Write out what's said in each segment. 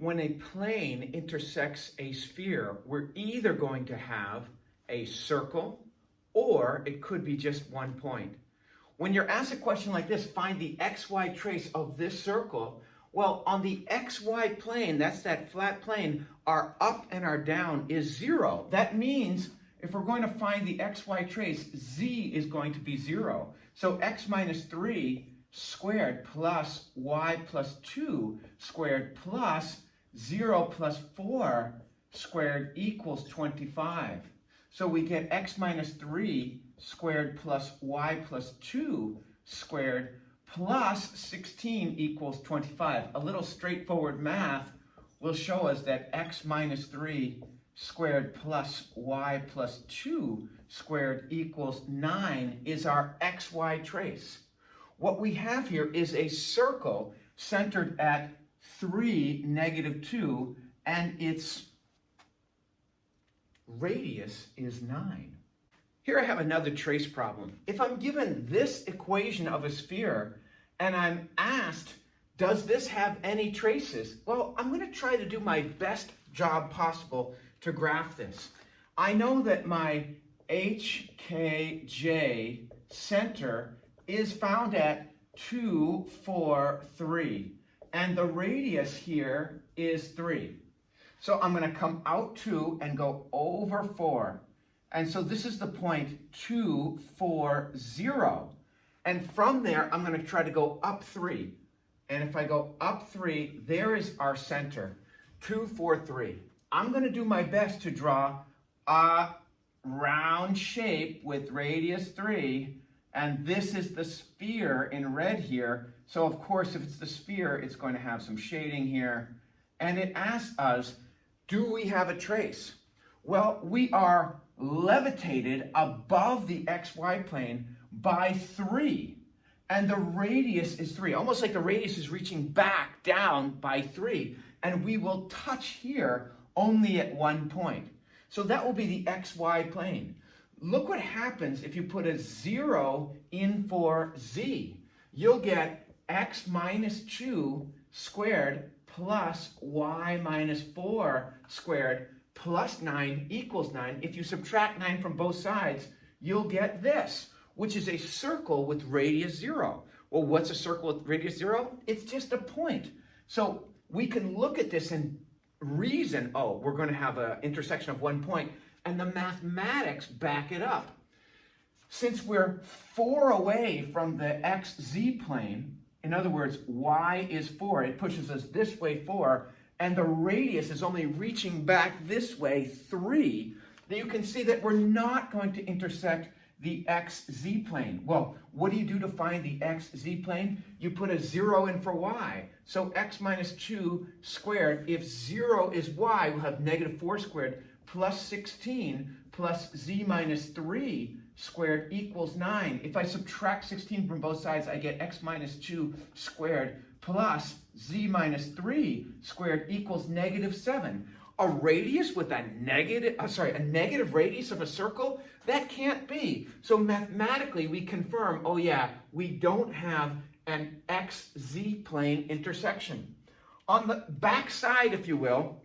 when a plane intersects a sphere, we're either going to have a circle or it could be just one point. When you're asked a question like this, find the xy trace of this circle. Well, on the xy plane, that's that flat plane, our up and our down is 0. That means if we're going to find the xy trace, z is going to be 0. So x minus 3 squared plus y plus 2 squared plus 0 plus 4 squared equals 25. So we get x minus 3 squared plus y plus 2 squared plus 16 equals 25. A little straightforward math will show us that x minus 3 squared plus y plus 2 squared equals 9 is our xy trace. What we have here is a circle centered at 3, -2, and its radius is 9. Here I have another trace problem. If I'm given this equation of a sphere and I'm asked, does this have any traces? Well, I'm going to try to do my best job possible to graph this. I know that my HKJ center is found at 2, 4, 3. And the radius here is 3. So I'm going to come out 2 and go over 4. And so this is the point 2, 4, 0. And from there, I'm going to try to go up 3. And if I go up 3, there is our center, 2, 4, 3. I'm going to do my best to draw a round shape with radius 3. And this is the sphere in red here. So of course, if it's the sphere, it's going to have some shading here. And it asks us, do we have a trace? Well, we are levitated above the xy plane by 3. And the radius is 3. Almost like the radius is reaching back down by 3. And we will touch here only at one point. So that will be the xy plane. Look what happens if you put a 0 in for z. You'll get x minus 2 squared plus y minus 4 squared plus 9 equals 9. If you subtract 9 from both sides, you'll get this, which is a circle with radius 0. Well, what's a circle with radius 0? It's just a point. So we can look at this and reason, oh, we're going to have an intersection of one point, and the mathematics back it up. Since we're 4 away from the xz plane, in other words, y is 4, it pushes us this way 4, and the radius is only reaching back this way 3, then you can see that we're not going to intersect the xz plane. Well, what do you do to find the xz plane? You put a 0 in for y. So x minus 2 squared, if 0 is y, we'll have -4 squared plus 16 plus z minus 3 squared equals 9. If I subtract 16 from both sides, I get x minus 2 squared plus z minus 3 squared equals -7. A radius with a negative radius of a circle? That can't be. So mathematically, we confirm, oh yeah, we don't have an xz plane intersection. On the back side, if you will,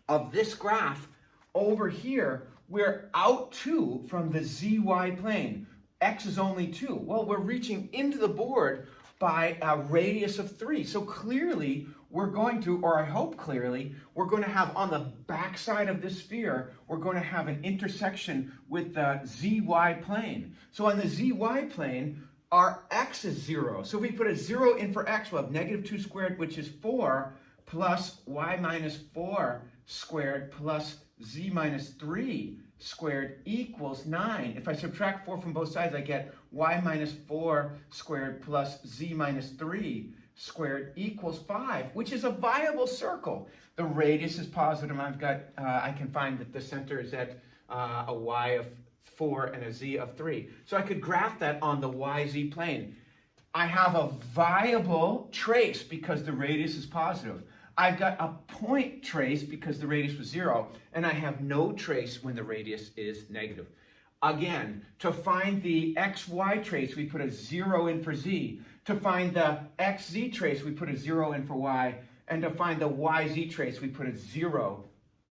of this graph, over here, we're out 2 from the zy plane. X is only 2. Well, we're reaching into the board by a radius of 3. So clearly, we're going to, or I hope clearly, we're going to have on the back side of this sphere, we're going to have an intersection with the zy plane. So on the zy plane, our x is 0. So if we put a 0 in for x, we'll have -2 squared, which is 4, plus y minus 4 squared plus z minus 3 squared equals 9. If I subtract 4 from both sides, I get y minus 4 squared plus z minus 3 squared equals 5, which is a viable circle. The radius is positive, and I can find that the center is at a y of 4 and a z of 3. So I could graph that on the yz plane. I have a viable trace because the radius is positive. I've got a point trace because the radius was 0, and I have no trace when the radius is negative. Again, to find the xy trace, we put a 0 in for z. To find the xz trace, we put a 0 in for y. And to find the YZ trace, we put a 0